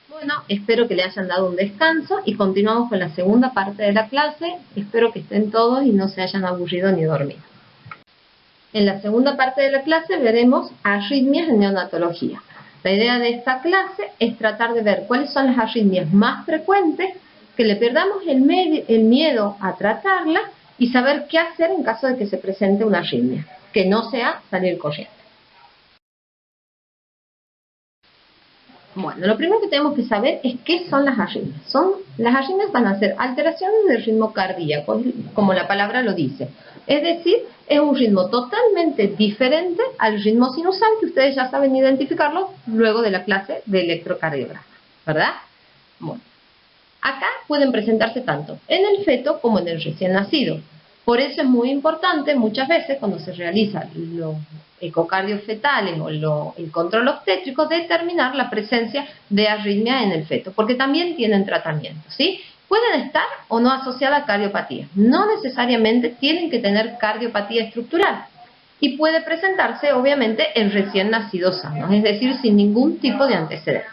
Bueno, espero que le hayan dado un descanso y continuamos con la segunda parte de la clase. Espero que estén todos y no se hayan aburrido ni dormido. En la segunda parte de la clase veremos arritmias en neonatología. La idea de esta clase es tratar de ver cuáles son las arritmias más frecuentes, que le perdamos el miedo a tratarlas y saber qué hacer en caso de que se presente una arritmia, que no sea salir corriendo. Bueno, lo primero que tenemos que saber es qué son las arritmias. Las arritmias van a ser alteraciones del ritmo cardíaco, como la palabra lo dice. Es decir, es un ritmo totalmente diferente al ritmo sinusal, que ustedes ya saben identificarlo luego de la clase de electrocardiograma, ¿verdad? Bueno, acá pueden presentarse tanto en el feto como en el recién nacido. Por eso es muy importante muchas veces cuando se realizan los ecocardios fetales o el control obstétrico determinar la presencia de arritmia en el feto, porque también tienen tratamiento, ¿sí? Pueden estar o no asociadas a cardiopatía, no necesariamente tienen que tener cardiopatía estructural y puede presentarse obviamente en recién nacidos sanos, es decir, sin ningún tipo de antecedente.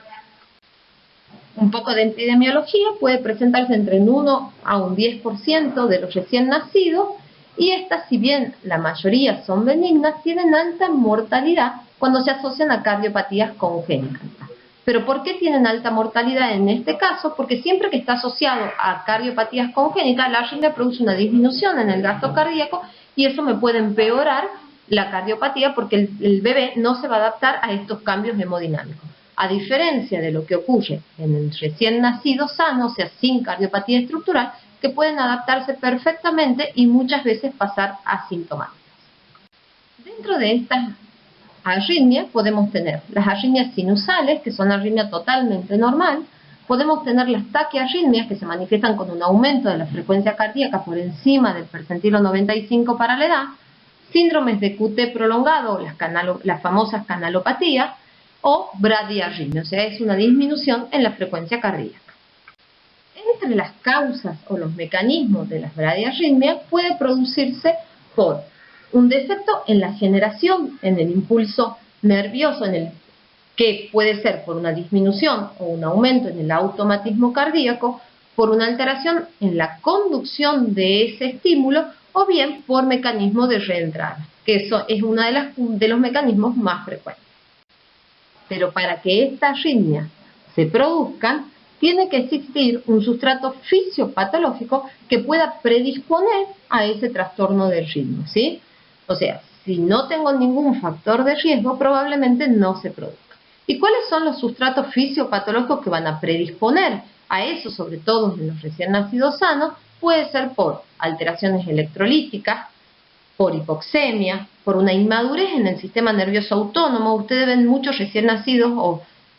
Un poco de epidemiología puede presentarse entre un 1 a un 10% de los recién nacidos y estas, si bien la mayoría son benignas, tienen alta mortalidad cuando se asocian a cardiopatías congénitas. ¿Pero por qué tienen alta mortalidad en este caso? Porque siempre que está asociado a cardiopatías congénitas, la arritmia produce una disminución en el gasto cardíaco y eso me puede empeorar la cardiopatía porque el bebé no se va a adaptar a estos cambios hemodinámicos. A diferencia de lo que ocurre en el recién nacido sano, o sea, sin cardiopatía estructural, que pueden adaptarse perfectamente y muchas veces pasar asintomáticas. Dentro de estas arritmias podemos tener las arritmias sinusales, que son arritmia totalmente normal, podemos tener las taquiarritmias, que se manifiestan con un aumento de la frecuencia cardíaca por encima del percentilo 95 para la edad, síndromes de QT prolongado, las famosas canalopatías, o bradiarritmia, o sea, es una disminución en la frecuencia cardíaca. Entre las causas o los mecanismos de las bradiarritmias puede producirse por un defecto en la generación, en el impulso nervioso, que puede ser por una disminución o un aumento en el automatismo cardíaco, por una alteración en la conducción de ese estímulo o bien por mecanismo de reentrada, que eso es uno de los mecanismos más frecuentes. Pero para que estas arritmias se produzcan, tiene que existir un sustrato fisiopatológico que pueda predisponer a ese trastorno del ritmo, ¿sí? O sea, si no tengo ningún factor de riesgo, probablemente no se produzca. ¿Y cuáles son los sustratos fisiopatológicos que van a predisponer a eso, sobre todo en los recién nacidos sanos? Puede ser por alteraciones electrolíticas, por hipoxemia, por una inmadurez en el sistema nervioso autónomo. Ustedes ven muchos recién nacidos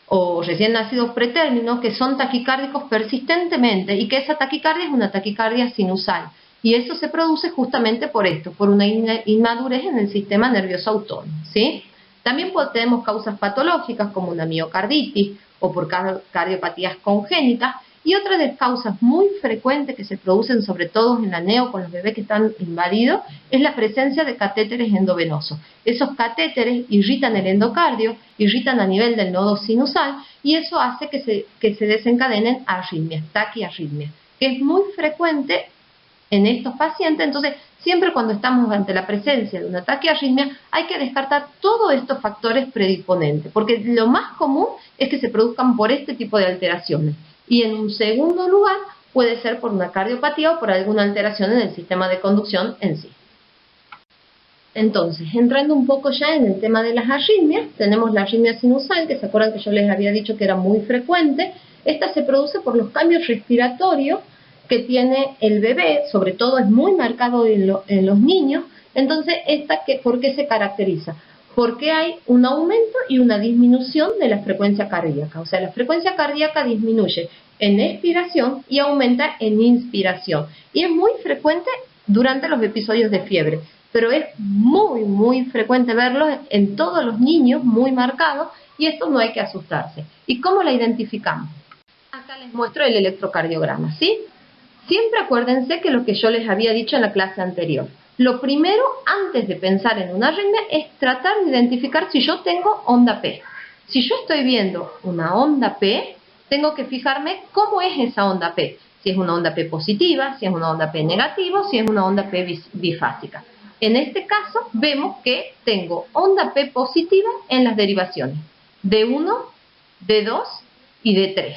o recién nacidos pretérminos que son taquicárdicos persistentemente y que esa taquicardia es una taquicardia sinusal. Y eso se produce justamente por esto, por una inmadurez en el sistema nervioso autónomo, ¿sí? También tenemos causas patológicas como una miocarditis o por cardiopatías congénitas. Y otra de las causas muy frecuentes que se producen, sobre todo en la neo con los bebés que están invadidos, es la presencia de catéteres endovenosos. Esos catéteres irritan el endocardio, irritan a nivel del nodo sinusal y eso hace que se desencadenen arritmias, taquiarritmias, que es muy frecuente en estos pacientes. Entonces, siempre cuando estamos ante la presencia de una taquiarritmia, hay que descartar todos estos factores predisponentes, porque lo más común es que se produzcan por este tipo de alteraciones. Y en un segundo lugar puede ser por una cardiopatía o por alguna alteración en el sistema de conducción en sí. Entonces, entrando un poco ya en el tema de las arritmias, tenemos la arritmia sinusal, que se acuerdan que yo les había dicho que era muy frecuente. Esta se produce por los cambios respiratorios que tiene el bebé, sobre todo es muy marcado en los niños. Entonces, ¿por qué se caracteriza? Porque hay un aumento y una disminución de la frecuencia cardíaca. O sea, la frecuencia cardíaca disminuye en expiración y aumenta en inspiración. Y es muy frecuente durante los episodios de fiebre, pero es muy, muy frecuente verlo en todos los niños, muy marcado, y esto no hay que asustarse. ¿Y cómo la identificamos? Acá les muestro el electrocardiograma, ¿sí? Siempre acuérdense que lo que yo les había dicho en la clase anterior. Lo primero, antes de pensar en una arritmia, es tratar de identificar si yo tengo onda P. Si yo estoy viendo una onda P, tengo que fijarme cómo es esa onda P. Si es una onda P positiva, si es una onda P negativa, si es una onda P bifásica. En este caso vemos que tengo onda P positiva en las derivaciones D1, D2 y D3.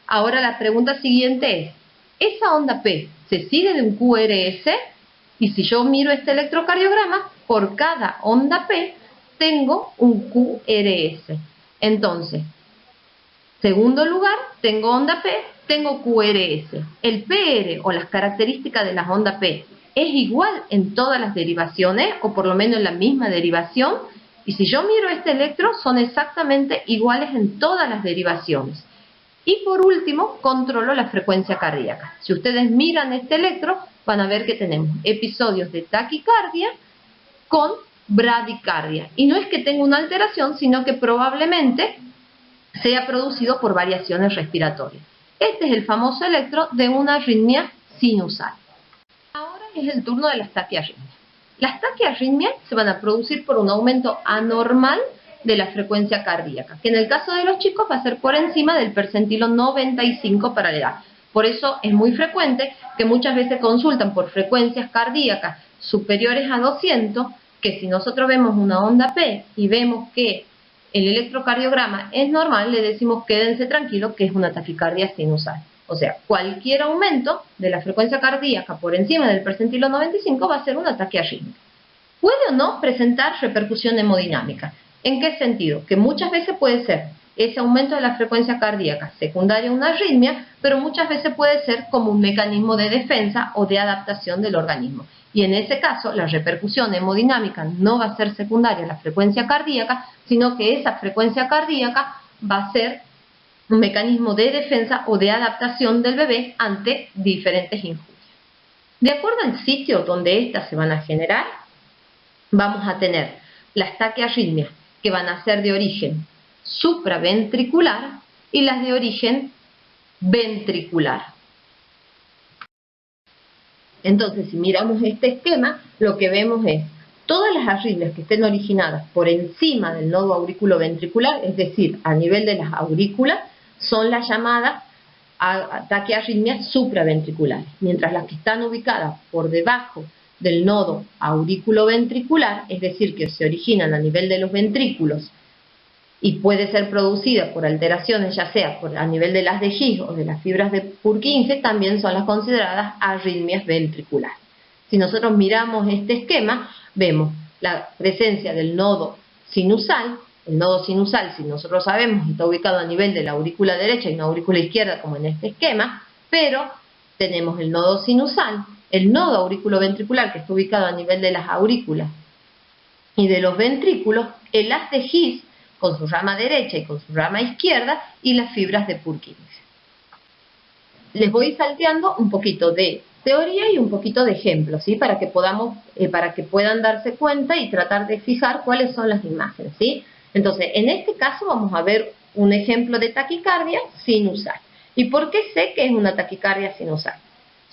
Ahora la pregunta siguiente es, ¿esa onda P se sigue de un QRS? Y si yo miro este electrocardiograma, por cada onda P tengo un QRS. Entonces, segundo lugar, tengo onda P, tengo QRS. El PR o las características de las ondas P es igual en todas las derivaciones, o por lo menos en la misma derivación. Y si yo miro este electro, son exactamente iguales en todas las derivaciones. Y por último, controlo la frecuencia cardíaca. Si ustedes miran este electro, van a ver que tenemos episodios de taquicardia con bradicardia. Y no es que tenga una alteración, sino que probablemente sea producido por variaciones respiratorias. Este es el famoso electro de una arritmia sinusal. Ahora es el turno de las taquiarritmias. Las taquiarritmias se van a producir por un aumento anormal de la frecuencia cardíaca, que en el caso de los chicos va a ser por encima del percentilo 95 para la edad. Por eso es muy frecuente que muchas veces consultan por frecuencias cardíacas superiores a 200, que si nosotros vemos una onda P y vemos que el electrocardiograma es normal, le decimos quédense tranquilos que es una taquicardia sinusal. O sea, cualquier aumento de la frecuencia cardíaca por encima del percentilo 95 va a ser una taquiarritmia. ¿Puede o no presentar repercusión hemodinámica? ¿En qué sentido? Que muchas veces puede ser ese aumento de la frecuencia cardíaca secundaria a una arritmia, pero muchas veces puede ser como un mecanismo de defensa o de adaptación del organismo. Y en ese caso, la repercusión hemodinámica no va a ser secundaria a la frecuencia cardíaca, sino que esa frecuencia cardíaca va a ser un mecanismo de defensa o de adaptación del bebé ante diferentes injurias. De acuerdo al sitio donde estas se van a generar, vamos a tener las taquiarritmias que van a ser de origen supraventricular y las de origen ventricular. Entonces, si miramos este esquema, lo que vemos es todas las arritmias que estén originadas por encima del nodo auriculoventricular, es decir, a nivel de las aurículas, son las llamadas taquiarritmias supraventriculares, mientras las que están ubicadas por debajo del nodo auriculoventricular, es decir, que se originan a nivel de los ventrículos y puede ser producida por alteraciones ya sea a nivel de las de His o de las fibras de Purkinje, también son las consideradas arritmias ventriculares. Si nosotros miramos este esquema, vemos la presencia del nodo sinusal. El nodo sinusal, si nosotros sabemos, está ubicado a nivel de la aurícula derecha y una aurícula izquierda, como en este esquema, pero tenemos el nodo sinusal, el nodo auriculoventricular, que está ubicado a nivel de las aurículas y de los ventrículos, el haz de His, con su rama derecha y con su rama izquierda, y las fibras de Purkinje. Les voy salteando un poquito de teoría y un poquito de ejemplos, ¿sí? Para que puedan darse cuenta y tratar de fijar cuáles son las imágenes, ¿sí? Entonces, en este caso vamos a ver un ejemplo de taquicardia sinusal. ¿Y por qué sé que es una taquicardia sinusal?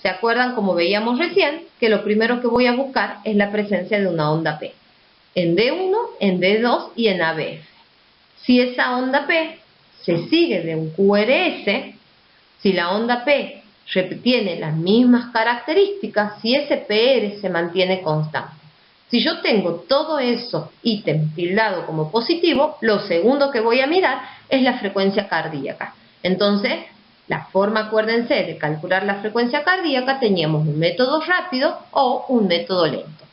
¿Se acuerdan, como veíamos recién, que lo primero que voy a buscar es la presencia de una onda P? En D1, en D2 y en ABF. Si esa onda P se sigue de un QRS, si la onda P tiene las mismas características, si ese PR se mantiene constante. Si yo tengo todos esos ítems tildados como positivo, lo segundo que voy a mirar es la frecuencia cardíaca. Entonces, la forma, acuérdense, de calcular la frecuencia cardíaca, teníamos un método rápido o un método lento.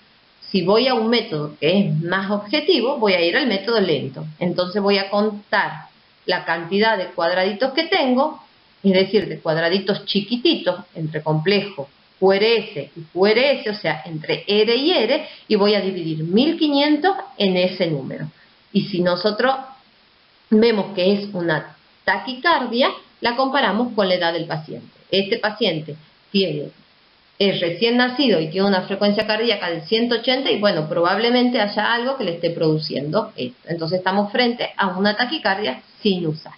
Si voy a un método que es más objetivo, voy a ir al método lento. Entonces voy a contar la cantidad de cuadraditos que tengo, es decir, de cuadraditos chiquititos entre complejo QRS y QRS, o sea, entre R y R, y voy a dividir 1500 en ese número. Y si nosotros vemos que es una taquicardia, la comparamos con la edad del paciente. Este paciente es recién nacido y tiene una frecuencia cardíaca de 180 y bueno, probablemente haya algo que le esté produciendo esto. Entonces estamos frente a una taquicardia sinusal.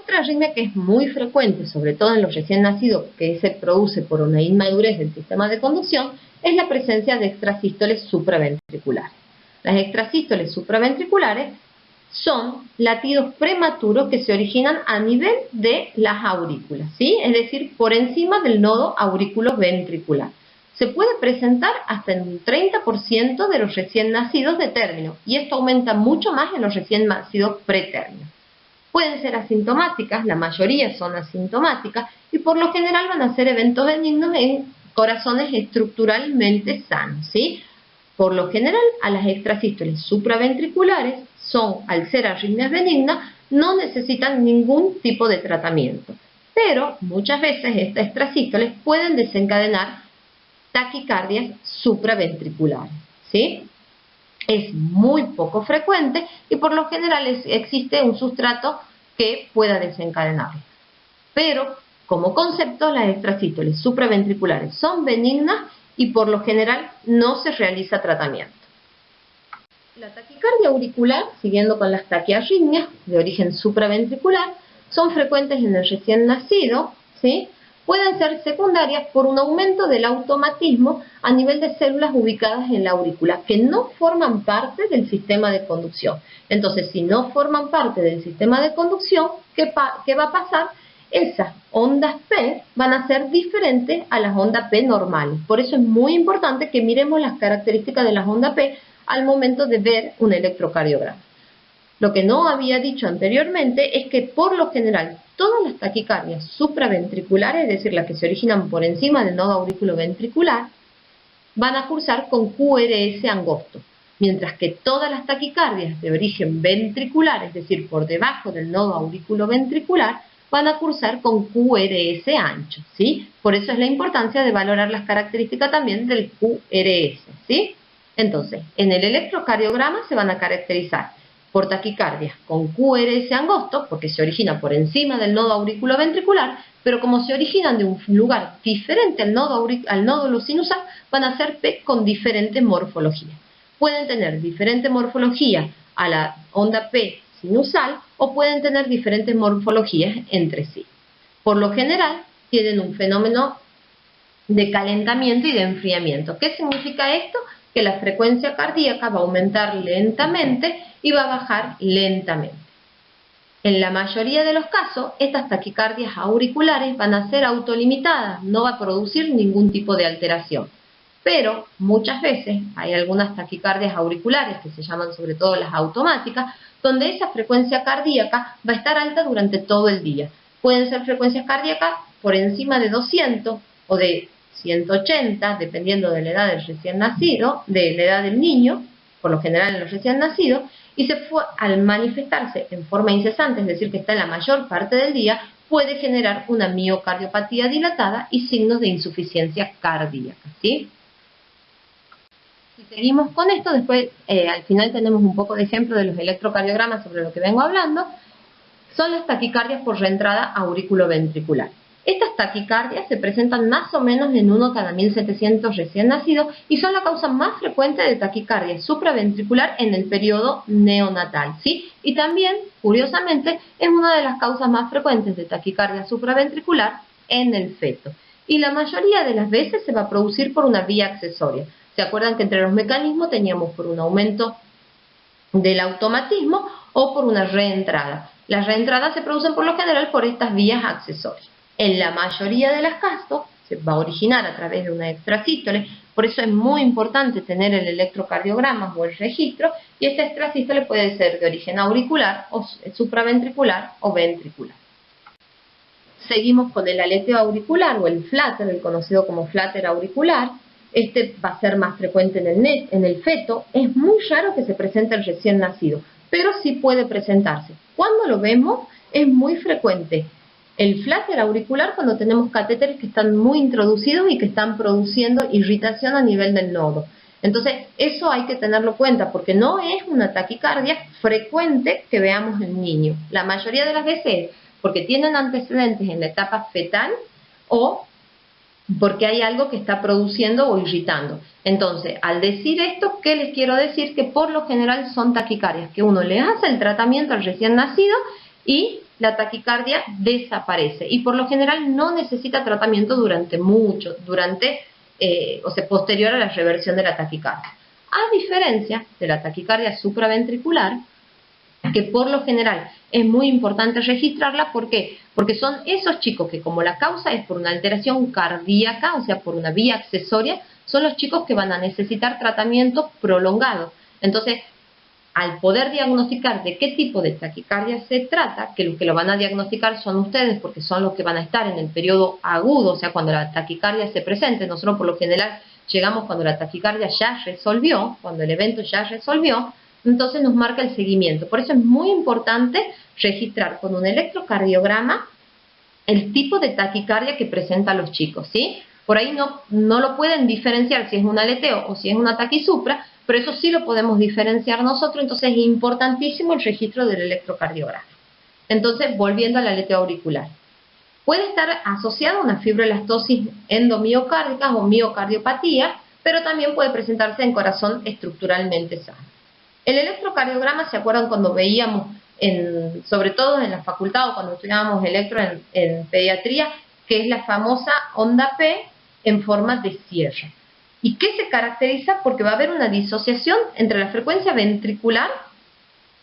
Otra arritmia que es muy frecuente, sobre todo en los recién nacidos, que se produce por una inmadurez del sistema de conducción, es la presencia de extrasístoles supraventriculares. Las extrasístoles supraventriculares son latidos prematuros que se originan a nivel de las aurículas, ¿sí? Es decir, por encima del nodo auriculoventricular. Se puede presentar hasta en un 30% de los recién nacidos de término, y esto aumenta mucho más en los recién nacidos pretérmino. Pueden ser asintomáticas, la mayoría son asintomáticas, y por lo general van a ser eventos benignos en corazones estructuralmente sanos, ¿sí? Por lo general, a las extrasístoles supraventriculares son, al ser arritmias benignas, no necesitan ningún tipo de tratamiento. Pero muchas veces estas extrasístoles pueden desencadenar taquicardias supraventriculares, ¿sí? Es muy poco frecuente y por lo general existe un sustrato que pueda desencadenarlo. Pero, como concepto, las extrasístoles supraventriculares son benignas y por lo general no se realiza tratamiento. La taquicardia auricular, siguiendo con las taquiarritmias de origen supraventricular, son frecuentes en el recién nacido, ¿sí? Pueden ser secundarias por un aumento del automatismo a nivel de células ubicadas en la aurícula, que no forman parte del sistema de conducción. Entonces, si no forman parte del sistema de conducción, ¿qué va a pasar? Esas ondas P van a ser diferentes a las ondas P normales. Por eso es muy importante que miremos las características de las ondas P al momento de ver un electrocardiograma. Lo que no había dicho anteriormente es que por lo general todas las taquicardias supraventriculares, es decir, las que se originan por encima del nodo auriculoventricular, van a cursar con QRS angosto, mientras que todas las taquicardias de origen ventricular, es decir, por debajo del nodo auriculoventricular, van a cursar con QRS ancho, ¿sí? Por eso es la importancia de valorar las características también del QRS, ¿sí? Entonces, en el electrocardiograma se van a caracterizar por taquicardias con QRS angosto, porque se origina por encima del nodo auriculoventricular, pero como se originan de un lugar diferente al nódulo sinusal, van a ser P con diferente morfología. Pueden tener diferente morfología a la onda P sinusal o pueden tener diferentes morfologías entre sí. Por lo general, tienen un fenómeno de calentamiento y de enfriamiento. ¿Qué significa esto? Que la frecuencia cardíaca va a aumentar lentamente y va a bajar lentamente. En la mayoría de los casos, estas taquicardias auriculares van a ser autolimitadas, no va a producir ningún tipo de alteración. Pero muchas veces hay algunas taquicardias auriculares, que se llaman sobre todo las automáticas, donde esa frecuencia cardíaca va a estar alta durante todo el día. Pueden ser frecuencias cardíacas por encima de 200 o de 180, dependiendo de la edad del recién nacido, de la edad del niño, por lo general en los recién nacidos, y al manifestarse en forma incesante, es decir, que está en la mayor parte del día, puede generar una miocardiopatía dilatada y signos de insuficiencia cardíaca, ¿sí? Si seguimos con esto, después al final tenemos un poco de ejemplo de los electrocardiogramas sobre lo que vengo hablando, son las taquicardias por reentrada auriculoventricular. Estas taquicardias se presentan más o menos en 1 cada 1700 recién nacidos y son la causa más frecuente de taquicardia supraventricular en el periodo neonatal, ¿sí? Y también, curiosamente, es una de las causas más frecuentes de taquicardia supraventricular en el feto. Y la mayoría de las veces se va a producir por una vía accesoria. ¿Se acuerdan que entre los mecanismos teníamos por un aumento del automatismo o por una reentrada? Las reentradas se producen por lo general por estas vías accesorias. En la mayoría de los casos se va a originar a través de una extrasístole, por eso es muy importante tener el electrocardiograma o el registro, y esta extrasístole puede ser de origen auricular, o supraventricular o ventricular. Seguimos con el aleteo auricular o el flutter, el conocido como flutter auricular. Este va a ser más frecuente en el feto. Es muy raro que se presente el recién nacido, pero sí puede presentarse. Cuando lo vemos, es muy frecuente el flutter auricular cuando tenemos catéteres que están muy introducidos y que están produciendo irritación a nivel del nodo. Entonces, eso hay que tenerlo en cuenta porque no es una taquicardia frecuente que veamos en niños. La mayoría de las veces porque tienen antecedentes en la etapa fetal o porque hay algo que está produciendo o irritando. Entonces, al decir esto, ¿qué les quiero decir? Que por lo general son taquicardias, que uno le hace el tratamiento al recién nacido y la taquicardia desaparece. Y por lo general no necesita tratamiento posterior a la reversión de la taquicardia. A diferencia de la taquicardia supraventricular, que por lo general es muy importante registrarla. ¿Por qué? Porque son esos chicos que, como la causa es por una alteración cardíaca, o sea, por una vía accesoria, son los chicos que van a necesitar tratamiento prolongado. Entonces, al poder diagnosticar de qué tipo de taquicardia se trata, que los que lo van a diagnosticar son ustedes, porque son los que van a estar en el periodo agudo, o sea, cuando la taquicardia se presente. Nosotros por lo general llegamos cuando la taquicardia ya resolvió, cuando el evento ya resolvió, entonces nos marca el seguimiento. Por eso es muy importante registrar con un electrocardiograma el tipo de taquicardia que presentan los chicos, ¿sí? Por ahí no lo pueden diferenciar si es un aleteo o si es una taquisupra, pero eso sí lo podemos diferenciar nosotros. Entonces es importantísimo el registro del electrocardiograma. Entonces, volviendo al aleteo auricular. Puede estar asociado a una fibroelastosis endomiocárdica o miocardiopatía, pero también puede presentarse en corazón estructuralmente sano. El electrocardiograma, ¿se acuerdan cuando veíamos, sobre todo en la facultad o cuando estudiábamos electro en pediatría, que es la famosa onda P en forma de sierra? ¿Y qué se caracteriza? Porque va a haber una disociación entre la frecuencia ventricular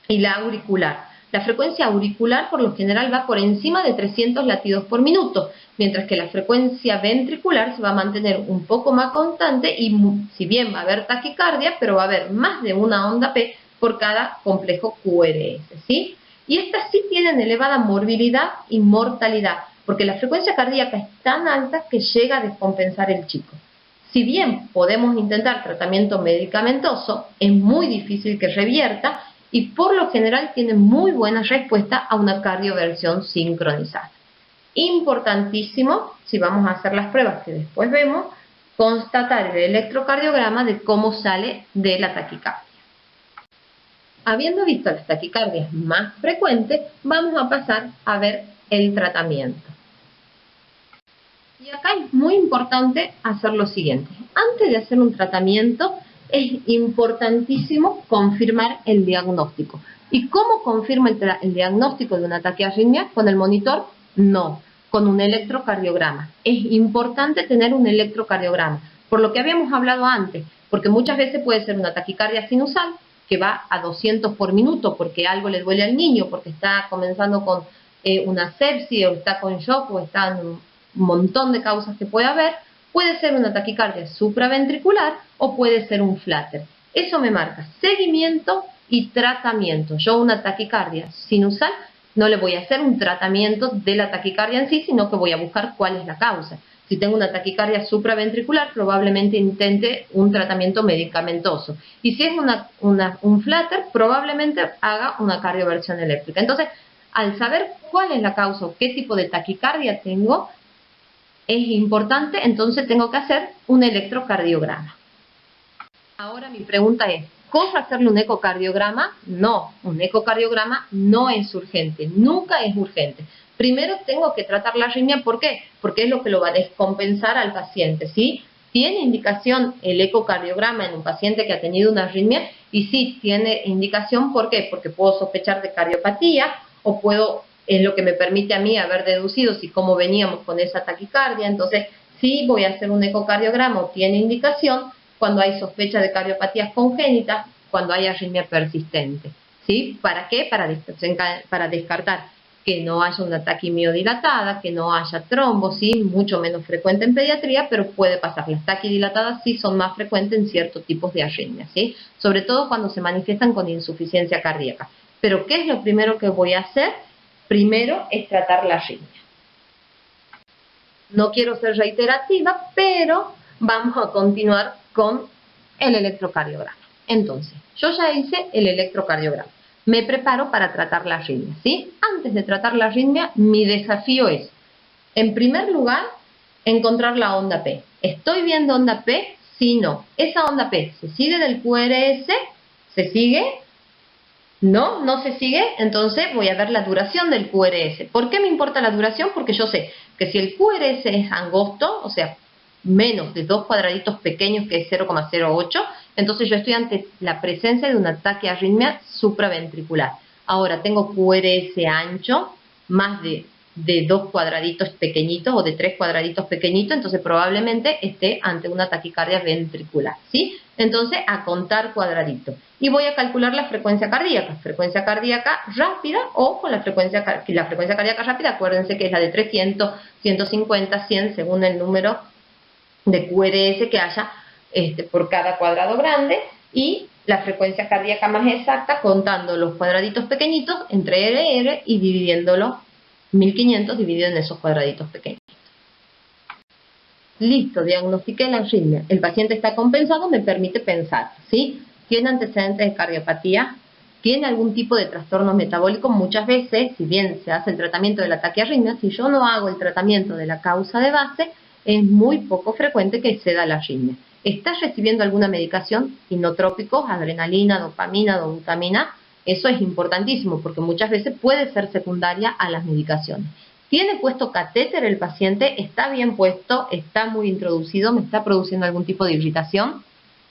y la auricular. La frecuencia auricular por lo general va por encima de 300 latidos por minuto, mientras que la frecuencia ventricular se va a mantener un poco más constante y, si bien va a haber taquicardia, pero va a haber más de una onda P por cada complejo QRS, ¿sí? Y estas sí tienen elevada morbilidad y mortalidad, porque la frecuencia cardíaca es tan alta que llega a descompensar el chico. Si bien podemos intentar tratamiento medicamentoso, es muy difícil que revierta y por lo general tiene muy buena respuesta a una cardioversión sincronizada. Importantísimo, si vamos a hacer las pruebas que después vemos, constatar el electrocardiograma de cómo sale de la taquicardia. Habiendo visto las taquicardias más frecuentes, vamos a pasar a ver el tratamiento. Y acá es muy importante hacer lo siguiente. Antes de hacer un tratamiento, es importantísimo confirmar el diagnóstico. ¿Y cómo confirma el diagnóstico de una taquiarritmia? ¿Con el monitor? No, con un electrocardiograma. Es importante tener un electrocardiograma, por lo que habíamos hablado antes, porque muchas veces puede ser una taquicardia sinusal, que va a 200 por minuto, porque algo le duele al niño, porque está comenzando con una sepsis, o está con shock, o está en un montón de causas que puede haber. Puede ser una taquicardia supraventricular o puede ser un flutter. Eso me marca seguimiento y tratamiento. Yo una taquicardia sinusal no le voy a hacer un tratamiento de la taquicardia en sí, sino que voy a buscar cuál es la causa. Si tengo una taquicardia supraventricular, probablemente intente un tratamiento medicamentoso. Y si es un flutter, probablemente haga una cardioversión eléctrica. Entonces, al saber cuál es la causa o qué tipo de taquicardia tengo, es importante, entonces tengo que hacer un electrocardiograma. Ahora mi pregunta es, ¿cómo hacerle un ecocardiograma? No, un ecocardiograma no es urgente, nunca es urgente. Primero tengo que tratar la arritmia, ¿por qué? Porque es lo que lo va a descompensar al paciente, ¿sí? ¿Tiene indicación el ecocardiograma en un paciente que ha tenido una arritmia? Y sí, tiene indicación, ¿por qué? Porque puedo sospechar de cardiopatía o es lo que me permite a mí haber deducido si cómo veníamos con esa taquicardia. Entonces, sí voy a hacer un ecocardiograma o tiene indicación cuando hay sospecha de cardiopatías congénitas, cuando hay arritmia persistente, ¿sí? ¿Para qué? Para descartar que no haya una taquimiodilatada, que no haya trombo, ¿sí? Mucho menos frecuente en pediatría, pero puede pasar. Las taquidilatadas sí son más frecuentes en ciertos tipos de arritmias, ¿sí? Sobre todo cuando se manifiestan con insuficiencia cardíaca. Pero, ¿qué es lo primero que voy a hacer? Primero es tratar la arritmia. No quiero ser reiterativa, pero vamos a continuar con el electrocardiograma. Entonces, yo ya hice el electrocardiograma. Me preparo para tratar la arritmia, ¿sí? Antes de tratar la arritmia, mi desafío es, en primer lugar, encontrar la onda P. ¿Estoy viendo onda P? Sí, no. ¿Esa onda P se sigue del QRS? ¿Se sigue? No, no se sigue. Entonces voy a ver la duración del QRS. ¿Por qué me importa la duración? Porque yo sé que si el QRS es angosto, o sea, menos de 2 cuadraditos pequeños, que es 0,08, entonces yo estoy ante la presencia de una taquiarritmia supraventricular. Ahora tengo QRS ancho, más de de 2 cuadraditos pequeñitos o de 3 cuadraditos pequeñitos, entonces probablemente esté ante una taquicardia ventricular, ¿sí? Entonces, a contar cuadraditos. Y voy a calcular la frecuencia cardíaca rápida o con la frecuencia cardíaca rápida, acuérdense que es la de 300, 150, 100, según el número de QRS que haya por cada cuadrado grande, y la frecuencia cardíaca más exacta contando los cuadraditos pequeñitos entre LR y dividiéndolo 1500 dividido en esos cuadraditos pequeños. Listo, diagnostiqué la arritmia. El paciente está compensado, me permite pensar, ¿sí? ¿Tiene antecedentes de cardiopatía? ¿Tiene algún tipo de trastorno metabólico? Muchas veces, si bien se hace el tratamiento de la taquiarritmia, si yo no hago el tratamiento de la causa de base, es muy poco frecuente que se da la arritmia. ¿Está recibiendo alguna medicación? Inotrópicos, adrenalina, dopamina, dobutamina. Eso es importantísimo porque muchas veces puede ser secundaria a las medicaciones. ¿Tiene puesto catéter el paciente? ¿Está bien puesto? ¿Está muy introducido? ¿Me está produciendo algún tipo de irritación?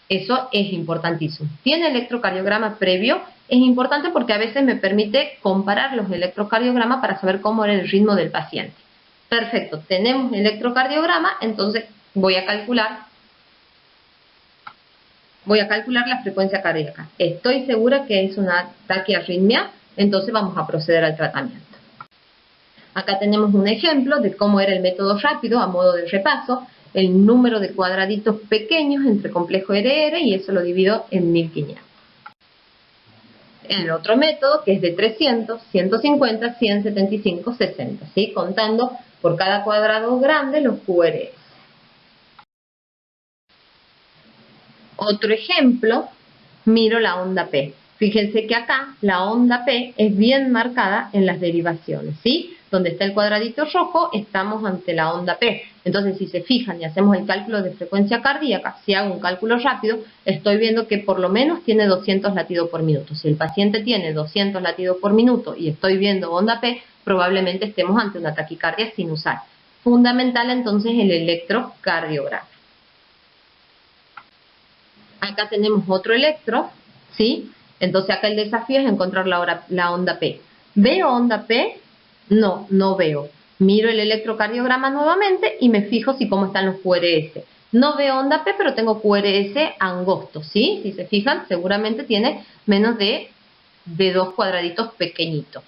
Eso es importantísimo. ¿Tiene electrocardiograma previo? Es importante porque a veces me permite comparar los electrocardiogramas para saber cómo era el ritmo del paciente. Perfecto, tenemos electrocardiograma, entonces voy a calcular la frecuencia cardíaca. Estoy segura que es una taquiarritmia, entonces vamos a proceder al tratamiento. Acá tenemos un ejemplo de cómo era el método rápido a modo de repaso, el número de cuadraditos pequeños entre complejo RR y eso lo divido en 1500. El otro método, que es de 300, 150, 175, 60, ¿sí? Contando por cada cuadrado grande los QRS. Otro ejemplo, miro la onda P. Fíjense que acá la onda P es bien marcada en las derivaciones, ¿sí? Donde está el cuadradito rojo, estamos ante la onda P. Entonces, si se fijan y hacemos el cálculo de frecuencia cardíaca, si hago un cálculo rápido, estoy viendo que por lo menos tiene 200 latidos por minuto. Si el paciente tiene 200 latidos por minuto y estoy viendo onda P, probablemente estemos ante una taquicardia sinusal. Fundamental entonces el electrocardiograma. Acá tenemos otro electro, ¿sí? Entonces acá el desafío es encontrar la onda P. ¿Veo onda P? No, no veo. Miro el electrocardiograma nuevamente y me fijo si cómo están los QRS. No veo onda P, pero tengo QRS angosto, ¿sí? Si se fijan, seguramente tiene menos de 2 cuadraditos pequeñitos.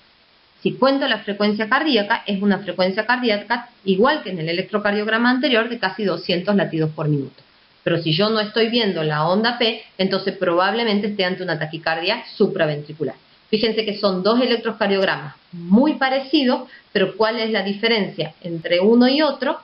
Si cuento la frecuencia cardíaca, es una frecuencia cardíaca igual que en el electrocardiograma anterior de casi 200 latidos por minuto. Pero si yo no estoy viendo la onda P, entonces probablemente esté ante una taquicardia supraventricular. Fíjense que son dos electrocardiogramas muy parecidos, pero ¿cuál es la diferencia entre uno y otro?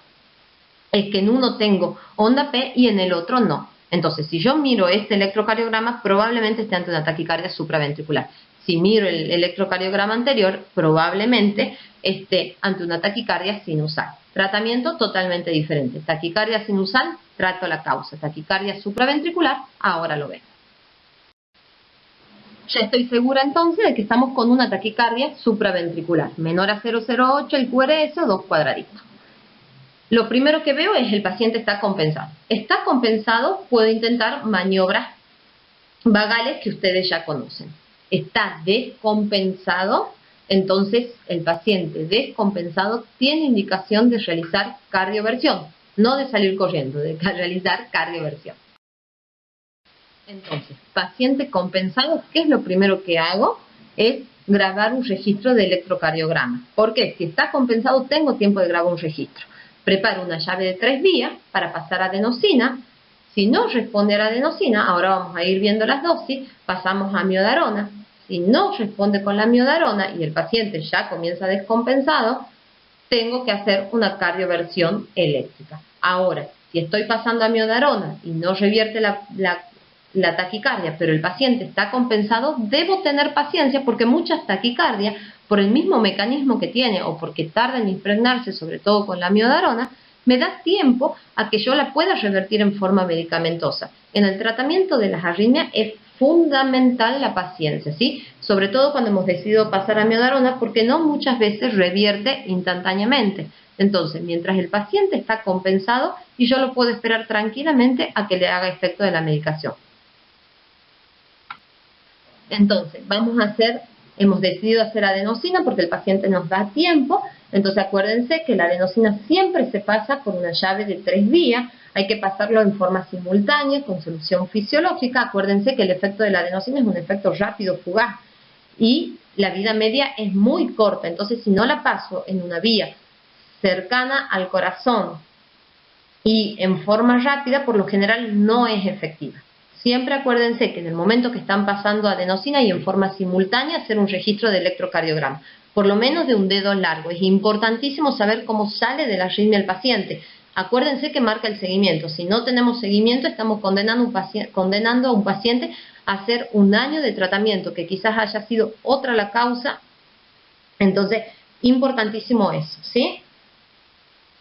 Es que en uno tengo onda P y en el otro no. Entonces, si yo miro este electrocardiograma, probablemente esté ante una taquicardia supraventricular. Si miro el electrocardiograma anterior, probablemente esté ante una taquicardia sinusal. Tratamiento totalmente diferente. Taquicardia sinusal, trato la causa. Taquicardia supraventricular, ahora lo vemos. Ya estoy segura entonces de que estamos con una taquicardia supraventricular. Menor a 0,08 el QRS o 2 cuadraditos. Lo primero que veo es el paciente está compensado. Está compensado, puedo intentar maniobras vagales que ustedes ya conocen. Está descompensado, entonces el paciente descompensado tiene indicación de realizar cardioversión, no de salir corriendo, de realizar cardioversión. Entonces, paciente compensado, ¿qué es lo primero que hago? Es grabar un registro de electrocardiograma. ¿Por qué? Si está compensado, tengo tiempo de grabar un registro. Preparo una llave de 3 vías para pasar a adenosina. Si no responde a la adenosina, ahora vamos a ir viendo las dosis, pasamos a miodarona. Si no responde con la miodarona y el paciente ya comienza descompensado, tengo que hacer una cardioversión eléctrica. Ahora, si estoy pasando a miodarona y no revierte la taquicardia, pero el paciente está compensado, debo tener paciencia porque muchas taquicardias, por el mismo mecanismo que tiene o porque tarda en impregnarse, sobre todo con la miodarona, me da tiempo a que yo la pueda revertir en forma medicamentosa. En el tratamiento de las arritmias es fundamental la paciencia, ¿sí? Sobre todo cuando hemos decidido pasar a miodarona, porque no muchas veces revierte instantáneamente. Entonces, mientras el paciente está compensado, y yo lo puedo esperar tranquilamente a que le haga efecto de la medicación. Entonces, hemos decidido hacer adenosina porque el paciente nos da tiempo Entonces acuérdense que la adenosina siempre se pasa por una llave de 3 vías, hay que pasarlo en forma simultánea con solución fisiológica. Acuérdense que el efecto de la adenosina es un efecto rápido, fugaz, y la vida media es muy corta. Entonces si no la paso en una vía cercana al corazón y en forma rápida, por lo general no es efectiva. Siempre acuérdense que en el momento que están pasando adenosina y en forma simultánea, hacer un registro de electrocardiograma, por lo menos de un dedo largo. Es importantísimo saber cómo sale de la arritmia el paciente. Acuérdense que marca el seguimiento. Si no tenemos seguimiento, estamos condenando a un paciente a hacer un año de tratamiento, que quizás haya sido otra la causa. Entonces, importantísimo eso, ¿sí?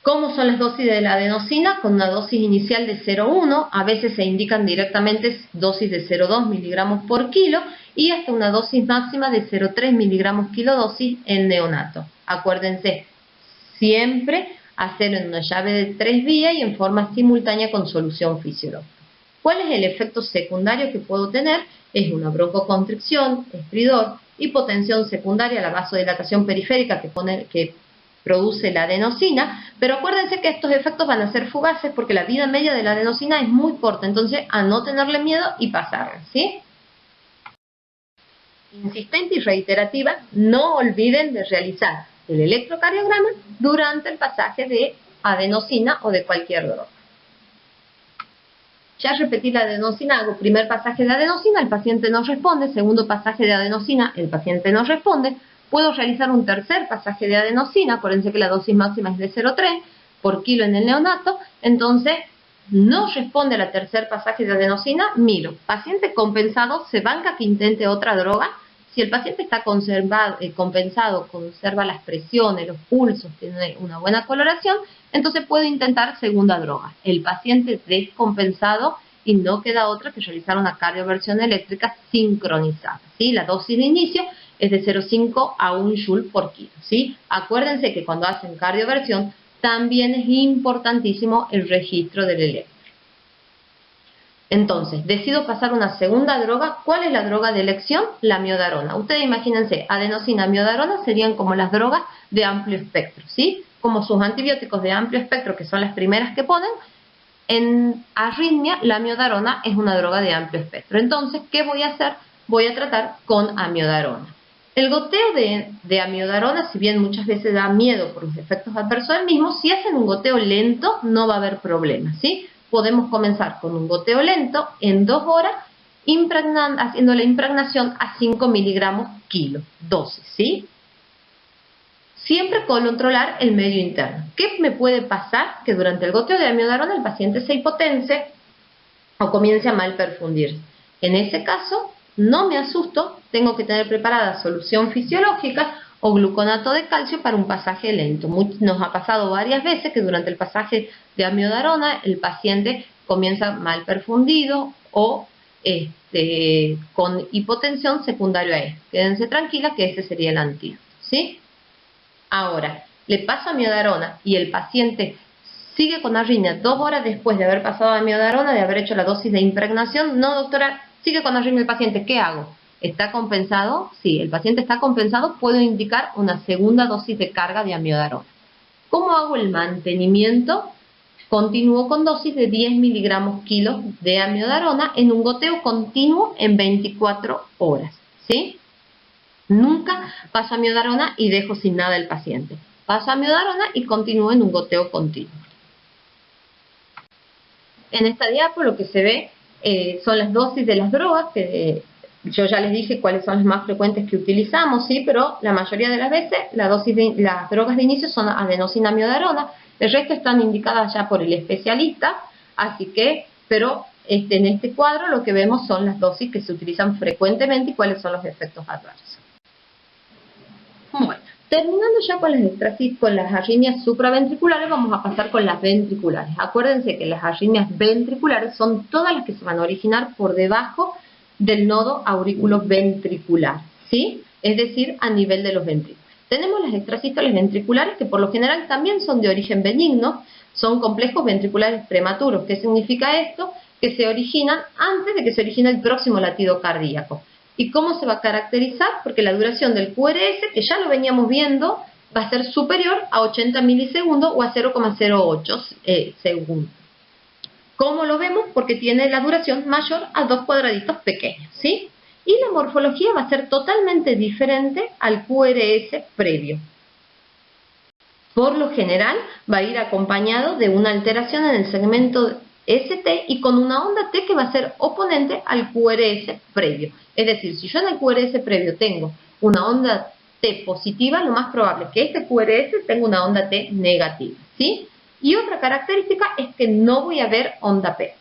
¿Cómo son las dosis de la adenosina? Con una dosis inicial de 0,1, a veces se indican directamente dosis de 0,2 miligramos por kilo y hasta una dosis máxima de 0,3 miligramos kilodosis en neonato. Acuérdense, siempre hacerlo en una llave de 3 vías y en forma simultánea con solución fisiológica. ¿Cuál es el efecto secundario que puedo tener? Es una broncoconstricción, estridor, hipotensión secundaria, la vasodilatación periférica que produce la adenosina, pero acuérdense que estos efectos van a ser fugaces porque la vida media de la adenosina es muy corta, entonces a no tenerle miedo y pasarla, ¿sí? Insistente y reiterativa, no olviden de realizar el electrocardiograma durante el pasaje de adenosina o de cualquier droga. Ya repetí la adenosina, hago primer pasaje de adenosina, el paciente no responde, segundo pasaje de adenosina, el paciente no responde. Puedo realizar un tercer pasaje de adenosina, acuérdense que la dosis máxima es de 0,3 por kilo en el neonato, entonces no responde al tercer pasaje de adenosina, miro, paciente compensado, se banca que intente otra droga. Si el paciente está compensado, conserva las presiones, los pulsos, tiene una buena coloración, entonces puedo intentar segunda droga. El paciente descompensado y no queda otra que realizar una cardioversión eléctrica sincronizada, ¿sí? La dosis de inicio es de 0,5 a 1 joule por kilo, ¿sí? Acuérdense que cuando hacen cardioversión también es importantísimo el registro del electro. Entonces, decido pasar una segunda droga. ¿Cuál es la droga de elección? La miodarona. Ustedes imagínense, adenosina, miodarona serían como las drogas de amplio espectro, ¿sí? Como sus antibióticos de amplio espectro, que son las primeras que ponen. En arritmia, la miodarona es una droga de amplio espectro. Entonces, ¿qué voy a hacer? Voy a tratar con amiodarona. El goteo de amiodarona, si bien muchas veces da miedo por los efectos adversos del mismo, si hacen un goteo lento no va a haber problema, ¿sí? Podemos comenzar con un goteo lento en 2 horas, haciendo la impregnación a 5 miligramos kilo, dosis, ¿sí? Siempre controlar el medio interno. ¿Qué me puede pasar? Que durante el goteo de amiodarona el paciente se hipotense o comience a mal perfundirse. En ese caso, no me asusto, tengo que tener preparada solución fisiológica o gluconato de calcio para un pasaje lento. Nos ha pasado varias veces que durante el pasaje de amiodarona el paciente comienza mal perfundido o con hipotensión secundario a esto. Quédense tranquilas que ese sería el antídoto, ¿sí? Ahora, le paso amiodarona y el paciente sigue con arritmia 2 horas después de haber pasado amiodarona, de haber hecho la dosis de impregnación. No, doctora, sigue con arritmia el paciente, ¿qué hago? ¿Está compensado? Sí, el paciente está compensado, puedo indicar una segunda dosis de carga de amiodarona. ¿Cómo hago el mantenimiento? Continúo con dosis de 10 miligramos kilo de amiodarona en un goteo continuo en 24 horas, ¿sí? Nunca paso amiodarona y dejo sin nada el paciente. Paso amiodarona y continúo en un goteo continuo. En esta diapo lo que se ve son las dosis de las drogas, que yo ya les dije cuáles son las más frecuentes que utilizamos, ¿sí? Pero la mayoría de las veces las drogas de inicio son adenosina, miodarona. El resto están indicadas ya por el especialista, así que, pero en este cuadro lo que vemos son las dosis que se utilizan frecuentemente y cuáles son los efectos adversos. Bueno, terminando ya con las arritmias supraventriculares, vamos a pasar con las ventriculares. Acuérdense que las arritmias ventriculares son todas las que se van a originar por debajo del nodo auriculoventricular, ¿sí? Es decir, a nivel de los ventrículos. Tenemos las extrasístoles ventriculares que por lo general también son de origen benigno, son complejos ventriculares prematuros. ¿Qué significa esto? Que se originan antes de que se origine el próximo latido cardíaco. ¿Y cómo se va a caracterizar? Porque la duración del QRS, que ya lo veníamos viendo va a ser superior a 80 milisegundos o a 0,08 segundos. ¿Cómo lo vemos? Porque tiene la duración mayor a 2 cuadraditos pequeños, ¿sí? Y la morfología va a ser totalmente diferente al QRS previo. Por lo general va a ir acompañado de una alteración en el segmento ST y con una onda T que va a ser oponente al QRS previo. Es decir, si yo en el QRS previo tengo una onda T positiva, lo más probable es que este QRS tenga una onda T negativa, ¿sí? Y otra característica es que no voy a ver onda P.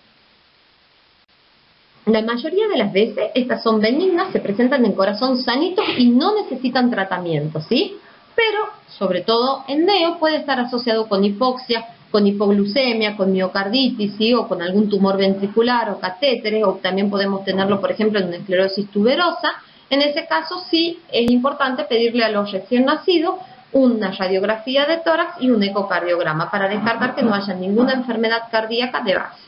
La mayoría de las veces estas son benignas, se presentan en corazón sanitos y no necesitan tratamiento, ¿sí? Pero, sobre todo en neo, puede estar asociado con hipoxia, con hipoglucemia, con miocarditis, ¿sí? O con algún tumor ventricular o catéteres, o también podemos tenerlo, por ejemplo, en una esclerosis tuberosa. En ese caso sí es importante pedirle a los recién nacidos una radiografía de tórax y un ecocardiograma para descartar que no haya ninguna enfermedad cardíaca de base.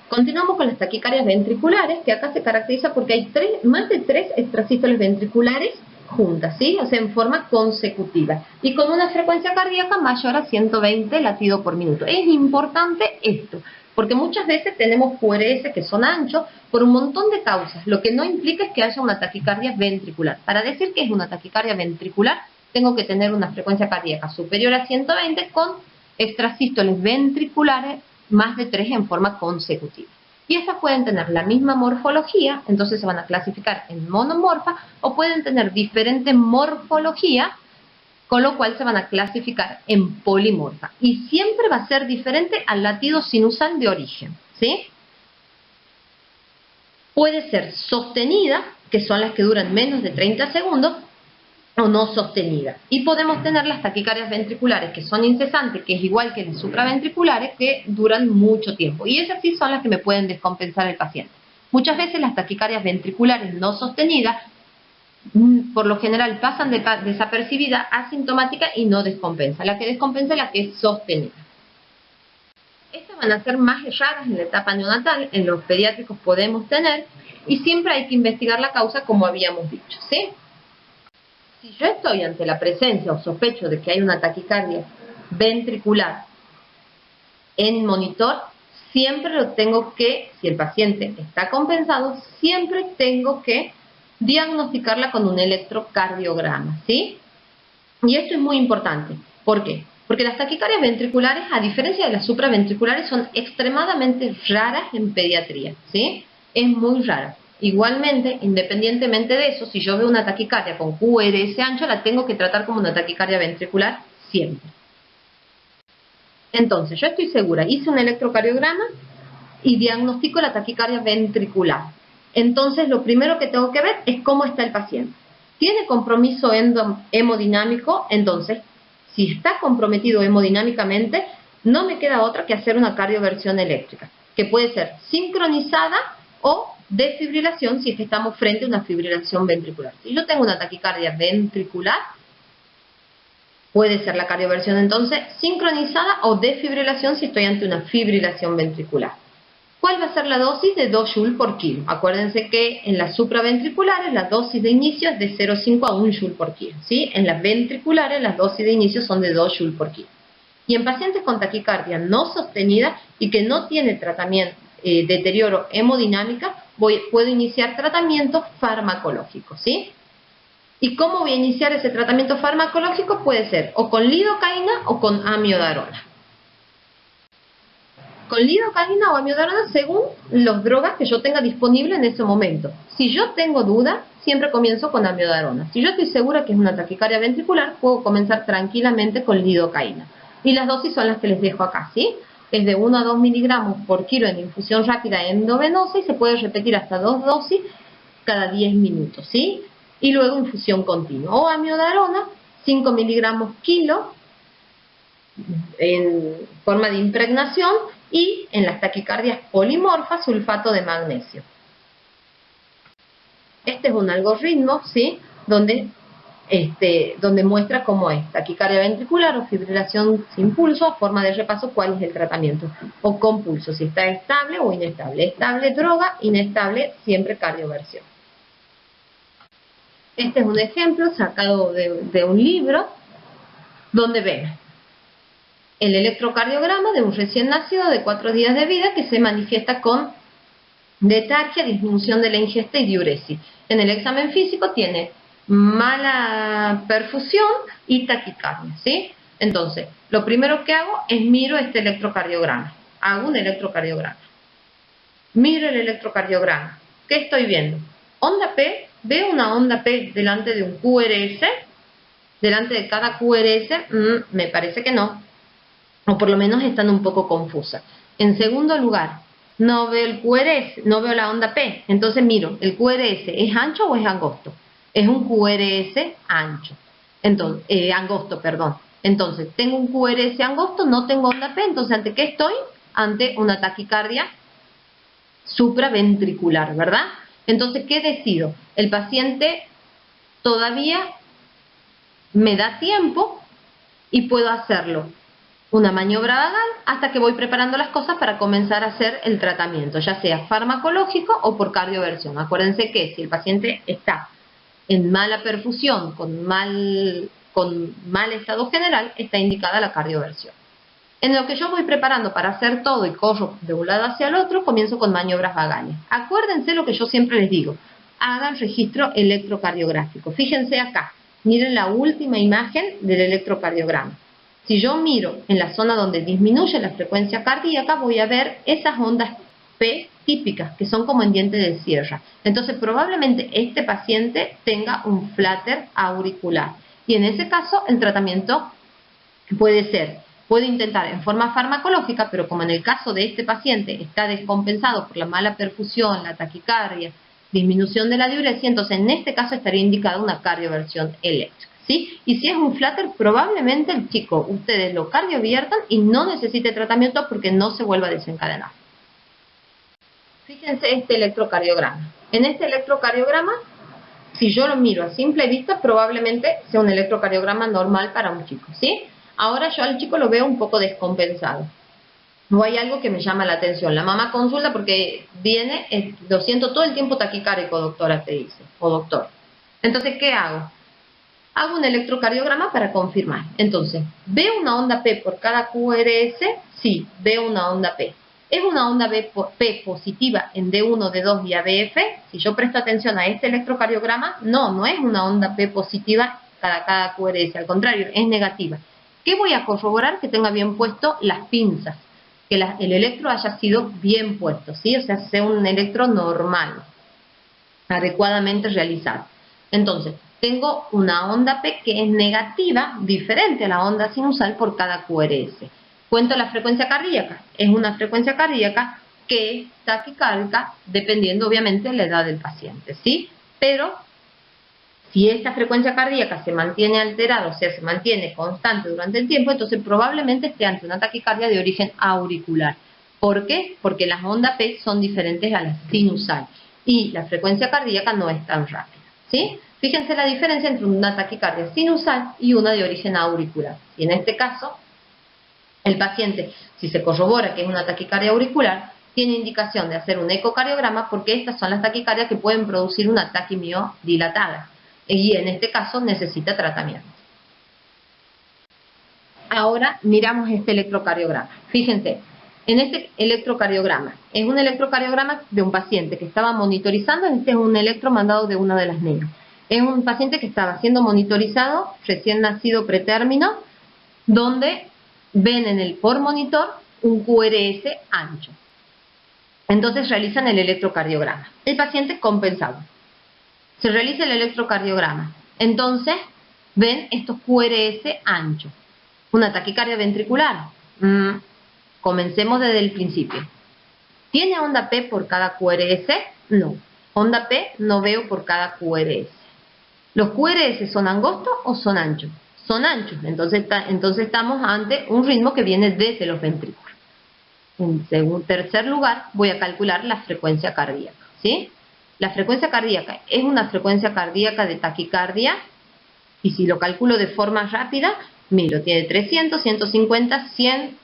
Continuamos con las taquicardias ventriculares, que acá se caracteriza porque hay más de 3 extrasístoles ventriculares juntas, ¿sí? O sea, en forma consecutiva y con una frecuencia cardíaca mayor a 120 latidos por minuto. Es importante esto, porque muchas veces tenemos QRS que son anchos por un montón de causas, lo que no implica es que haya una taquicardia ventricular. Para decir que es una taquicardia ventricular, tengo que tener una frecuencia cardíaca superior a 120 con extrasístoles ventriculares más de 3 en forma consecutiva. Y estas pueden tener la misma morfología, entonces se van a clasificar en monomorfa, o pueden tener diferente morfología, con lo cual se van a clasificar en polimorfa. Y siempre va a ser diferente al latido sinusal de origen, ¿sí? Puede ser sostenida, que son las que duran menos de 30 segundos, o no sostenida. Y podemos tener las taquicardias ventriculares que son incesantes, que es igual que las supraventriculares, que duran mucho tiempo. Y esas sí son las que me pueden descompensar el paciente. Muchas veces las taquicardias ventriculares no sostenidas, por lo general pasan desapercibidas, asintomáticas y no descompensa. La que descompensa es la que es sostenida. Estas van a ser más raras en la etapa neonatal, en los pediátricos podemos tener, y siempre hay que investigar la causa como habíamos dicho, ¿sí? Si yo estoy ante la presencia o sospecho de que hay una taquicardia ventricular en monitor, siempre lo tengo que, si el paciente está compensado, siempre tengo que diagnosticarla con un electrocardiograma, ¿sí? Y esto es muy importante. ¿Por qué? Porque las taquicardias ventriculares, a diferencia de las supraventriculares, son extremadamente raras en pediatría, ¿sí? Es muy rara. Igualmente, independientemente de eso, si yo veo una taquicardia con QRS ancho, la tengo que tratar como una taquicardia ventricular siempre. Entonces, yo estoy segura, hice un electrocardiograma y diagnostico la taquicardia ventricular. Entonces, lo primero que tengo que ver es cómo está el paciente. ¿Tiene compromiso hemodinámico? Entonces, si está comprometido hemodinámicamente, no me queda otra que hacer una cardioversión eléctrica, que puede ser sincronizada o desfibrilación si es que estamos frente a una fibrilación ventricular. Si yo tengo una taquicardia ventricular, puede ser la cardioversión entonces sincronizada o desfibrilación si estoy ante una fibrilación ventricular. ¿Cuál va a ser la dosis? De 2 Joule por kilo. Acuérdense que en las supraventriculares la dosis de inicio es de 0,5 a 1 Joule por kilo, ¿sí? En las ventriculares las dosis de inicio son de 2 Joule por kilo. Y en pacientes con taquicardia no sostenida y que no tiene tratamiento, deterioro hemodinámica, puedo iniciar tratamiento farmacológico, ¿sí? ¿Y cómo voy a iniciar ese tratamiento farmacológico? Puede ser o con lidocaína o con amiodarona. Con lidocaína o amiodarona según las drogas que yo tenga disponible en ese momento. Si yo tengo duda, siempre comienzo con amiodarona. Si yo estoy segura que es una taquicardia ventricular, puedo comenzar tranquilamente con lidocaína. Y las dosis son las que les dejo acá, ¿sí? Es de 1 a 2 miligramos por kilo en infusión rápida endovenosa y se puede repetir hasta 2 dosis cada 10 minutos, ¿sí? Y luego infusión continua. O amiodarona, 5 miligramos kilo en forma de impregnación y en las taquicardias polimorfas, sulfato de magnesio. Este es un algoritmo, ¿sí? Donde muestra cómo es taquicardia ventricular o fibrilación sin pulso, a forma de repaso cuál es el tratamiento, o con pulso, si está estable o inestable. Estable droga, inestable siempre cardioversión. Este es un ejemplo sacado de un libro donde ven el electrocardiograma de un recién nacido de 4 días de vida que se manifiesta con letargia, disminución de la ingesta y diuresis. En el examen físico tiene mala perfusión y taquicardia, ¿sí? Entonces, lo primero que hago es miro este electrocardiograma. Hago un electrocardiograma. Miro el electrocardiograma. ¿Qué estoy viendo? Onda P. Veo una onda P delante de un QRS. Delante de cada QRS, me parece que no. O por lo menos están un poco confusas. En segundo lugar, no veo el QRS, no veo la onda P. Entonces miro, ¿el QRS es ancho o es angosto? Es un QRS ancho. Entonces, angosto, perdón. Entonces, tengo un QRS angosto, no tengo onda P, entonces ¿ante qué estoy? Ante una taquicardia supraventricular, ¿verdad? Entonces, ¿qué decido? El paciente todavía me da tiempo y puedo hacerlo una maniobra vagal hasta que voy preparando las cosas para comenzar a hacer el tratamiento, ya sea farmacológico o por cardioversión. Acuérdense que si el paciente está en mala perfusión, con mal estado general, está indicada la cardioversión. En lo que yo voy preparando para hacer todo y corro de un lado hacia el otro, comienzo con maniobras vagales. Acuérdense lo que yo siempre les digo, hagan registro electrocardiográfico. Fíjense acá, miren la última imagen del electrocardiograma. Si yo miro en la zona donde disminuye la frecuencia cardíaca, voy a ver esas ondas P típicas, que son como en diente de sierra. Entonces, probablemente este paciente tenga un flutter auricular. Y en ese caso, el tratamiento puedo intentar en forma farmacológica, pero como en el caso de este paciente está descompensado por la mala perfusión, la taquicardia, disminución de la diuresis, entonces en este caso estaría indicada una cardioversión eléctrica, ¿sí? Y si es un flutter, probablemente el chico, ustedes lo cardioviertan y no necesite tratamiento porque no se vuelva a desencadenar. Fíjense este electrocardiograma. En este electrocardiograma, si yo lo miro a simple vista, probablemente sea un electrocardiograma normal para un chico, ¿sí? Ahora yo al chico lo veo un poco descompensado. No hay algo que me llama la atención. La mamá consulta porque viene, lo siento todo el tiempo taquicárdico, doctora, te dice, o doctor. Entonces, ¿qué hago? Hago un electrocardiograma para confirmar. Entonces, ¿veo una onda P por cada QRS? Sí, veo una onda P. ¿Es una onda P positiva en D1, D2 y ABF? Si yo presto atención a este electrocardiograma, no es una onda P positiva cada QRS, al contrario, es negativa. ¿Qué voy a corroborar? Que tenga bien puesto las pinzas, que el electro haya sido bien puesto, ¿sí? O sea, sea un electro normal, adecuadamente realizado. Entonces, tengo una onda P que es negativa, diferente a la onda sinusal por cada QRS. Cuento la frecuencia cardíaca. Es una frecuencia cardíaca que es taquicárdica, dependiendo obviamente de la edad del paciente, ¿sí? Pero si esta frecuencia cardíaca se mantiene alterada, o sea, se mantiene constante durante el tiempo, entonces probablemente esté ante una taquicardia de origen auricular. ¿Por qué? Porque las ondas P son diferentes a la sinusal y la frecuencia cardíaca no es tan rápida, ¿sí? Fíjense la diferencia entre una taquicardia sinusal y una de origen auricular. Y en este caso, el paciente, si se corrobora que es una taquicardia auricular, tiene indicación de hacer un ecocardiograma porque estas son las taquicardias que pueden producir una taquimio dilatada. Y en este caso necesita tratamiento. Ahora miramos este electrocardiograma. Fíjense, en este electrocardiograma, es un electrocardiograma de un paciente que estaba monitorizando, este es un electro mandado de una de las nenas. Es un paciente que estaba siendo monitorizado, recién nacido pretérmino, donde ven por monitor un QRS ancho. Entonces realizan el electrocardiograma. El paciente compensado. Se realiza el electrocardiograma. Entonces, ven estos QRS anchos. Una taquicardia ventricular. Comencemos desde el principio. ¿Tiene onda P por cada QRS? No. Onda P no veo por cada QRS. ¿Los QRS son angostos o son anchos? Son anchos. Entonces estamos ante un ritmo que viene desde los ventrículos. En tercer lugar, voy a calcular la frecuencia cardíaca, ¿sí? La frecuencia cardíaca es una frecuencia cardíaca de taquicardia y si lo calculo de forma rápida, miro, tiene 300, 150, 100,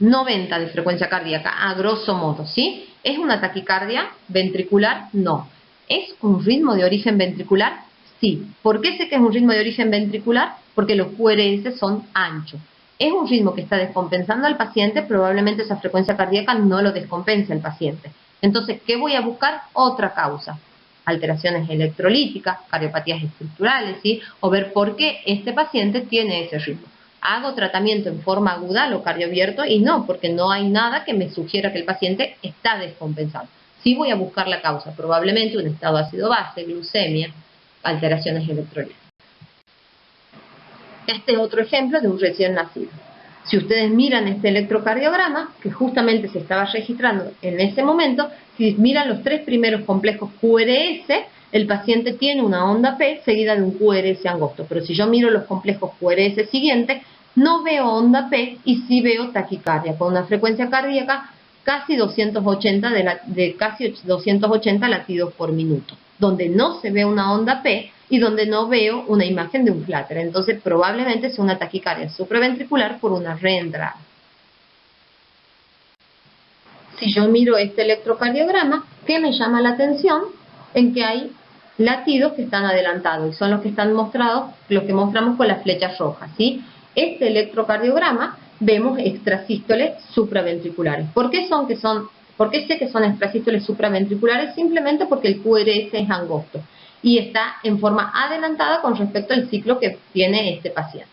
90 de frecuencia cardíaca, a grosso modo, ¿sí? ¿Es una taquicardia ventricular? No. ¿Es un ritmo de origen ventricular? Sí. ¿Por qué sé que es un ritmo de origen ventricular? Porque los QRS son anchos. Es un ritmo que está descompensando al paciente, probablemente esa frecuencia cardíaca no lo descompense al paciente. Entonces, ¿qué voy a buscar? Otra causa. Alteraciones electrolíticas, cardiopatías estructurales, ¿sí? O ver por qué este paciente tiene ese ritmo. Hago tratamiento en forma aguda, lo cardioabierto, y no, porque no hay nada que me sugiera que el paciente está descompensado. Sí voy a buscar la causa, probablemente un estado ácido-base, glucemia, alteraciones electrolíticas. Este es otro ejemplo de un recién nacido. Si ustedes miran este electrocardiograma, que justamente se estaba registrando en ese momento, si miran los 3 primeros complejos QRS, el paciente tiene una onda P seguida de un QRS angosto. Pero si yo miro los complejos QRS siguientes, no veo onda P y sí veo taquicardia, con una frecuencia cardíaca casi 280 casi 280 latidos por minuto, donde no se ve una onda P y donde no veo una imagen de un flutter. Entonces probablemente sea una taquicardia supraventricular por una reentrada. Si yo miro este electrocardiograma, ¿qué me llama la atención? En que hay latidos que están adelantados y son los que están mostrados, los que mostramos con las flechas rojas, ¿sí? Este electrocardiograma vemos extrasístoles supraventriculares. ¿Por qué sé que son extrasístoles supraventriculares? Simplemente porque el QRS es angosto y está en forma adelantada con respecto al ciclo que tiene este paciente.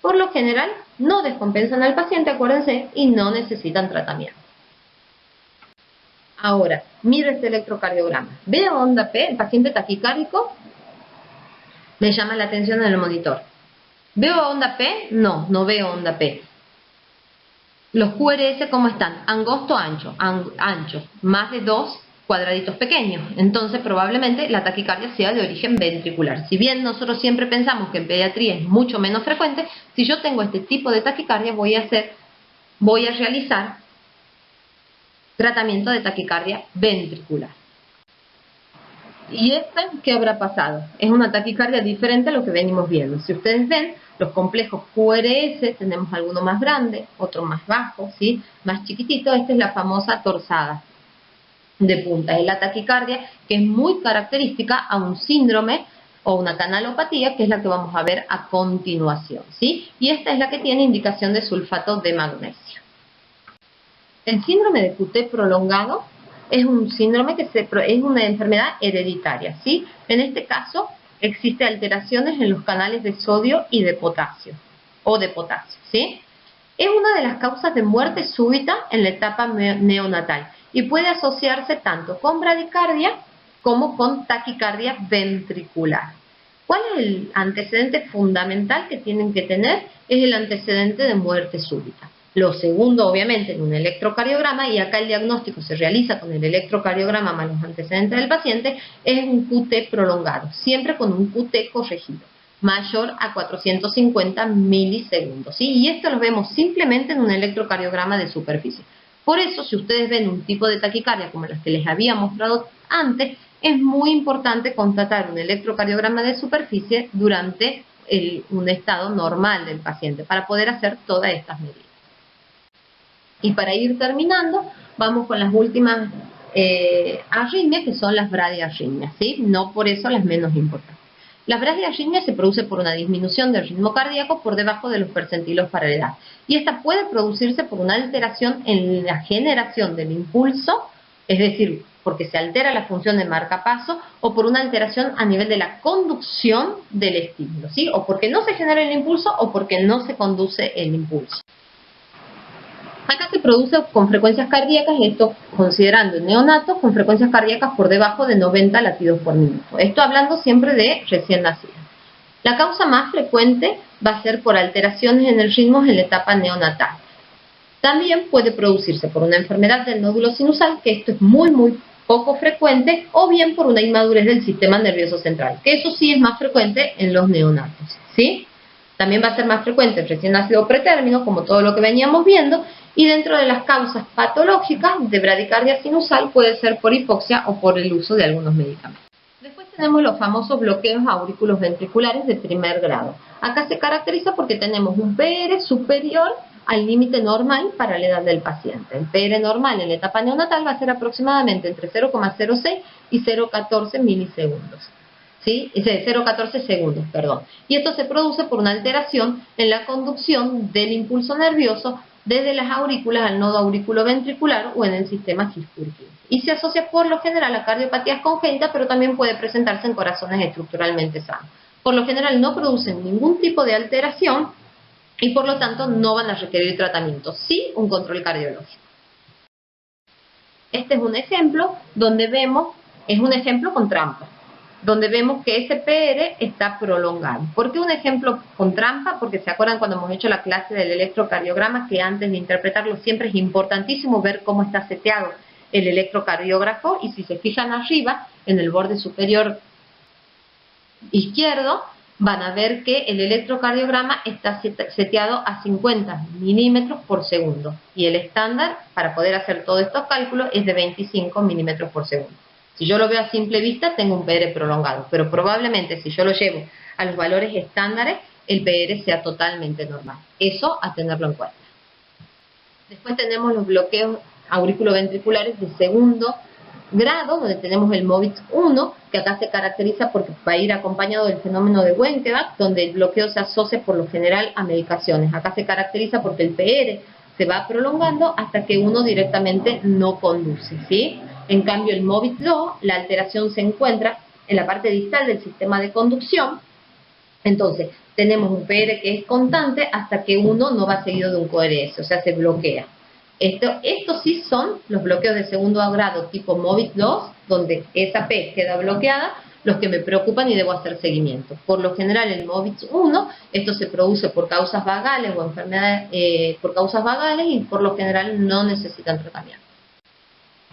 Por lo general, no descompensan al paciente, acuérdense, y no necesitan tratamiento. Ahora, mire este electrocardiograma. ¿Veo onda P? El paciente taquicárdico me llama la atención en el monitor. ¿Veo onda P? No, no veo onda P. Los QRS, ¿cómo están? Angosto, ancho, más de 2 cuadraditos pequeños. Entonces, probablemente la taquicardia sea de origen ventricular. Si bien nosotros siempre pensamos que en pediatría es mucho menos frecuente, si yo tengo este tipo de taquicardia, voy a realizar tratamiento de taquicardia ventricular. ¿Y esta qué habrá pasado? Es una taquicardia diferente a lo que venimos viendo. Si ustedes ven, los complejos QRS, tenemos alguno más grande, otro más bajo, ¿sí? Más chiquitito. Esta es la famosa torsada de punta. Es la taquicardia que es muy característica a un síndrome o una canalopatía, que es la que vamos a ver a continuación, ¿sí? Y esta es la que tiene indicación de sulfato de magnesio. El síndrome de QT prolongado es un síndrome es una enfermedad hereditaria, ¿sí? En este caso existe alteraciones en los canales de sodio y de potasio, ¿sí? Es una de las causas de muerte súbita en la etapa neonatal y puede asociarse tanto con bradicardia como con taquicardia ventricular. ¿Cuál es el antecedente fundamental que tienen que tener? Es el antecedente de muerte súbita. Lo segundo, obviamente, en un electrocardiograma, y acá el diagnóstico se realiza con el electrocardiograma más los antecedentes del paciente, es un QT prolongado, siempre con un QT corregido, mayor a 450 milisegundos, ¿sí? Y esto lo vemos simplemente en un electrocardiograma de superficie. Por eso, si ustedes ven un tipo de taquicardia como las que les había mostrado antes, es muy importante constatar un electrocardiograma de superficie durante un estado normal del paciente para poder hacer todas estas medidas. Y para ir terminando, vamos con las últimas arritmias, que son las bradiarritmias, ¿sí? No por eso las menos importantes. Las bradiarritmias se produce por una disminución del ritmo cardíaco por debajo de los percentilos para la edad. Y esta puede producirse por una alteración en la generación del impulso, es decir, porque se altera la función de marcapaso, o por una alteración a nivel de la conducción del estímulo, ¿sí? O porque no se genera el impulso o porque no se conduce el impulso. Acá se produce con frecuencias cardíacas, esto considerando el neonato, con frecuencias cardíacas por debajo de 90 latidos por minuto. Esto hablando siempre de recién nacidos. La causa más frecuente va a ser por alteraciones en el ritmo en la etapa neonatal. También puede producirse por una enfermedad del nódulo sinusal, que esto es muy poco frecuente, o bien por una inmadurez del sistema nervioso central, que eso sí es más frecuente en los neonatos, ¿sí? También va a ser más frecuente el recién nacido pretérmino, como todo lo que veníamos viendo, y dentro de las causas patológicas de bradicardia sinusal puede ser por hipoxia o por el uso de algunos medicamentos. Después tenemos los famosos bloqueos auriculos ventriculares de primer grado. Acá se caracteriza porque tenemos un PR superior al límite normal para la edad del paciente. El PR normal en la etapa neonatal va a ser aproximadamente entre 0,06 y 0,14 milisegundos. ¿Sí? 0,14 segundos, perdón. Y esto se produce por una alteración en la conducción del impulso nervioso desde las aurículas al nodo auriculoventricular o en el sistema His-Purkinje. Y se asocia por lo general a cardiopatías congénitas, pero también puede presentarse en corazones estructuralmente sanos. Por lo general no producen ningún tipo de alteración y por lo tanto no van a requerir tratamiento, sí un control cardiológico. Este es un ejemplo donde vemos, es un ejemplo con trampa, donde vemos que ese PR está prolongado. ¿Por qué un ejemplo con trampa? Porque se acuerdan cuando hemos hecho la clase del electrocardiograma que antes de interpretarlo siempre es importantísimo ver cómo está seteado el electrocardiógrafo, y si se fijan arriba, en el borde superior izquierdo, van a ver que el electrocardiograma está seteado a 50 milímetros por segundo y el estándar para poder hacer todos estos cálculos es de 25 milímetros por segundo. Si yo lo veo a simple vista, tengo un PR prolongado, pero probablemente si yo lo llevo a los valores estándares, el PR sea totalmente normal. Eso a tenerlo en cuenta. Después tenemos los bloqueos auriculoventriculares de segundo grado, donde tenemos el MOVITS 1, que acá se caracteriza porque va a ir acompañado del fenómeno de Wenckebach, donde el bloqueo se asocia por lo general a medicaciones. Acá se caracteriza porque el PR se va prolongando hasta que uno directamente no conduce, ¿sí? En cambio, el MOVITS 2, la alteración se encuentra en la parte distal del sistema de conducción. Entonces, tenemos un PR que es constante hasta que uno no va seguido de un QRS, o sea, se bloquea. Estos sí son los bloqueos de segundo grado tipo MOVITS 2, donde esa P queda bloqueada, los que me preocupan y debo hacer seguimiento. Por lo general, el MOVITS 1, esto se produce por causas vagales o enfermedades por causas vagales y por lo general no necesitan tratamiento.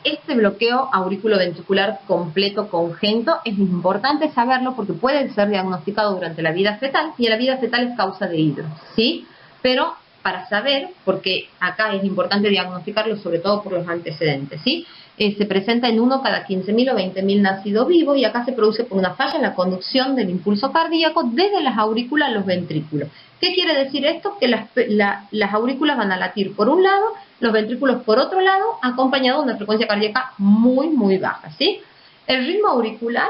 Este bloqueo auriculoventricular completo congénito es importante saberlo porque puede ser diagnosticado durante la vida fetal y en la vida fetal es causa de hidro, ¿sí? Pero para saber, porque acá es importante diagnosticarlo sobre todo por los antecedentes, ¿sí? Se presenta en 1 cada 15.000 o 20.000 nacidos vivos y acá se produce por una falla en la conducción del impulso cardíaco desde las aurículas a los ventrículos. ¿Qué quiere decir esto? Que las aurículas van a latir por un lado, los ventrículos por otro lado, acompañado de una frecuencia cardíaca muy baja, ¿sí? El ritmo auricular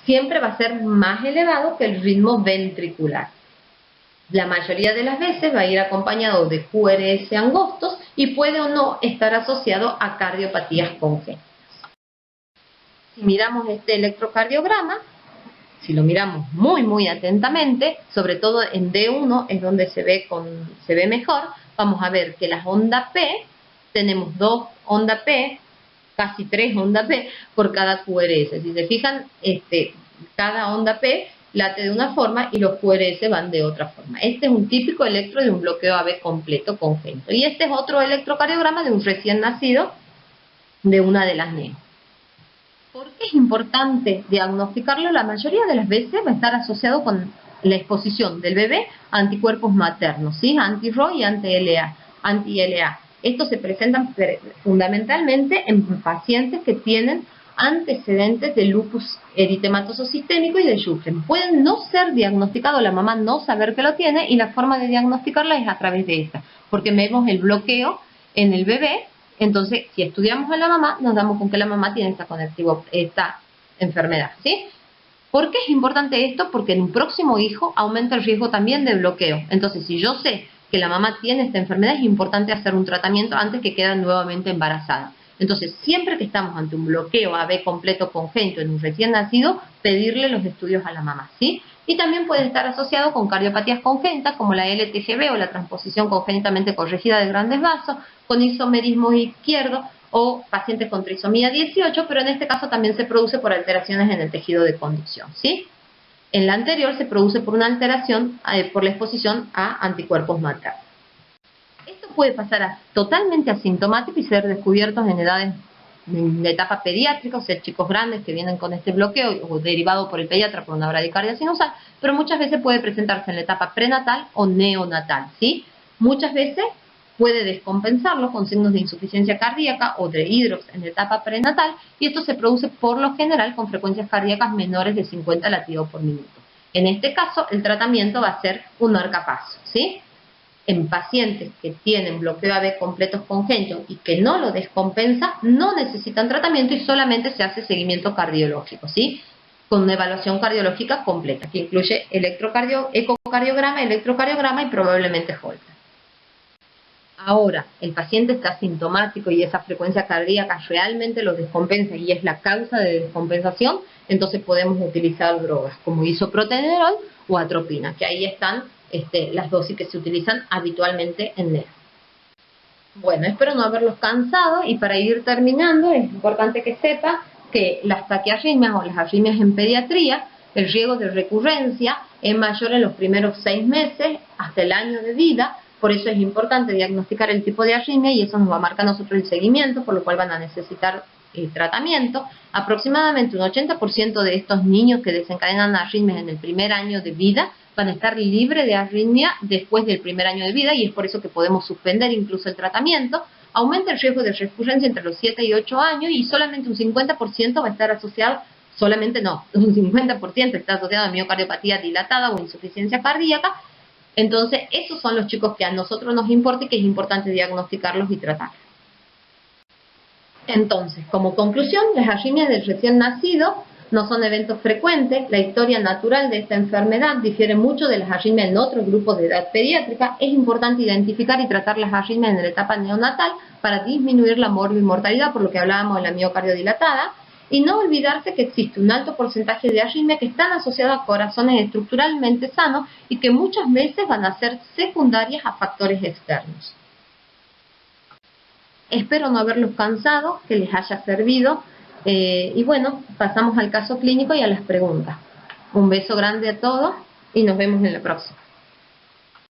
siempre va a ser más elevado que el ritmo ventricular. La mayoría de las veces va a ir acompañado de QRS angostos y puede o no estar asociado a cardiopatías congénitas. Si miramos este electrocardiograma, si lo miramos muy atentamente, sobre todo en D1 es donde se ve mejor, vamos a ver que las ondas P, tenemos 2 ondas P, casi 3 ondas P por cada QRS. Si se fijan, cada onda P late de una forma y los QRS van de otra forma. Este es un típico electro de un bloqueo AB completo congénito. Y este es otro electrocardiograma de un recién nacido de una de las NEO. ¿Por qué es importante diagnosticarlo? La mayoría de las veces va a estar asociado con la exposición del bebé a anticuerpos maternos, ¿sí? Anti-RO y anti-LA. Estos se presentan fundamentalmente en pacientes que tienen antecedentes de lupus eritematoso sistémico y de Sjögren. Pueden no ser diagnosticados, la mamá no saber que lo tiene y la forma de diagnosticarla es a través de esta, porque vemos el bloqueo en el bebé. Entonces, si estudiamos a la mamá, nos damos con que la mamá tiene esta enfermedad, ¿sí? ¿Por qué es importante esto? Porque en un próximo hijo aumenta el riesgo también de bloqueo. Entonces, si yo sé que la mamá tiene esta enfermedad, es importante hacer un tratamiento antes que quede nuevamente embarazada. Entonces, siempre que estamos ante un bloqueo AB completo congénito en un recién nacido, pedirle los estudios a la mamá, ¿sí? Y también puede estar asociado con cardiopatías congénitas como la LTGB o la transposición congénitamente corregida de grandes vasos, con isomerismo izquierdo o pacientes con trisomía 18, pero en este caso también se produce por alteraciones en el tejido de conducción, ¿sí? En la anterior se produce por una alteración por la exposición a anticuerpos maternos. Esto puede pasar totalmente asintomático y ser descubiertos en la etapa pediátrica, o sea, chicos grandes que vienen con este bloqueo o derivado por el pediatra por una bradicardia sinusal, pero muchas veces puede presentarse en la etapa prenatal o neonatal, ¿sí? Muchas veces puede descompensarlo con signos de insuficiencia cardíaca o de hidrox en la etapa prenatal y esto se produce por lo general con frecuencias cardíacas menores de 50 latidos por minuto. En este caso, el tratamiento va a ser un marcapaso, ¿sí? en pacientes que tienen bloqueo AB completos congénitos y que no lo descompensa, no necesitan tratamiento y solamente se hace seguimiento cardiológico, ¿sí? Con una evaluación cardiológica completa, que incluye ecocardiograma y probablemente Holter. Ahora, el paciente está asintomático y esa frecuencia cardíaca realmente lo descompensa y es la causa de descompensación, entonces podemos utilizar drogas como isoprotenerol o atropina, que ahí están las dosis que se utilizan habitualmente en NEF. Bueno, espero no haberlos cansado y para ir terminando es importante que sepa que las taquiarritmias o las arritmias en pediatría, el riesgo de recurrencia es mayor en los primeros 6 meses hasta el año de vida. Por eso es importante diagnosticar el tipo de arritmia y eso nos va a marcar a nosotros el seguimiento, por lo cual van a necesitar tratamiento. Aproximadamente un 80% de estos niños que desencadenan arritmias en el primer año de vida van a estar libres de arritmia después del primer año de vida y es por eso que podemos suspender incluso el tratamiento. Aumenta el riesgo de recurrencia entre los 7 y 8 años y solamente un 50% va a estar asociado, un 50% está asociado a miocardiopatía dilatada o insuficiencia cardíaca. Entonces, esos son los chicos que a nosotros nos importa y que es importante diagnosticarlos y tratarlos. Entonces, como conclusión, las arritmias del recién nacido no son eventos frecuentes. La historia natural de esta enfermedad difiere mucho de las arritmias en otros grupos de edad pediátrica. Es importante identificar y tratar las arritmias en la etapa neonatal para disminuir la mortalidad, por lo que hablábamos de la miocardio dilatada. Y no olvidarse que existe un alto porcentaje de arritmias que están asociadas a corazones estructuralmente sanos y que muchas veces van a ser secundarias a factores externos. Espero no haberlos cansado, que les haya servido. Y bueno, pasamos al caso clínico y a las preguntas. Un beso grande a todos y nos vemos en la próxima.